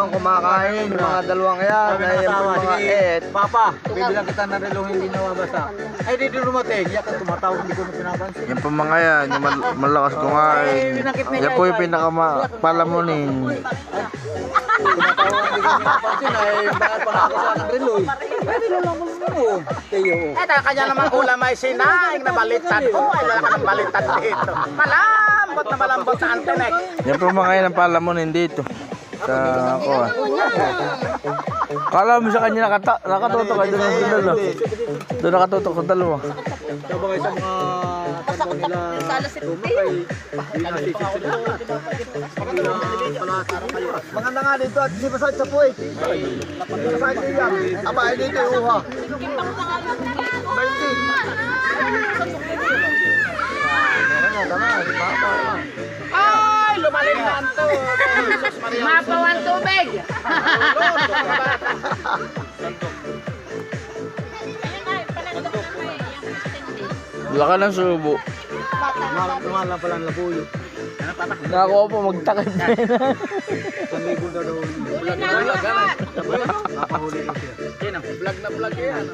ang kumakain, yung mga dalawang yan, Sabi ng ay yung asawa, mga sige, et. Papa, bibilang kita ng relo hindi nawabasa. Ay, di dumating. Iyak ang tumatawag, hindi ko na pinapansin. Yan po mga yan, yung malakas kumain. Yan po yung pinakamapalamunin. Tumatawag, hindi ko pinapansin. Ay, bakit pa nga ako sa ng relo eh. Pwede na lang mo. Tayo. Eto, kanya naman ulam ay sinaing na baliktad. Ay, wala ka ng baliktad dito. Malambot na malambot sa antenek. Yan po mga yan ang palamunin dito. Sa ako ah. Kala mo sa kanya nakatutok ay doon sa dalawa. Doon nakatutok sa dalawa. Sabagay sa mga tanong nila tumakay. Hindi na sisip sila. Maganda nga dito at hindi masakit sa puwit. Masakit din yan. Aba, ay dito yung uha. Ay, lumalim na ang to. Mapaw ang tubig. Laka ng subo. Tumalang pala ang labuyo. Nakakuha po magtakad na yun. Sanlibo daw daw. Napahuli daw siya. Vlog na vlog yan.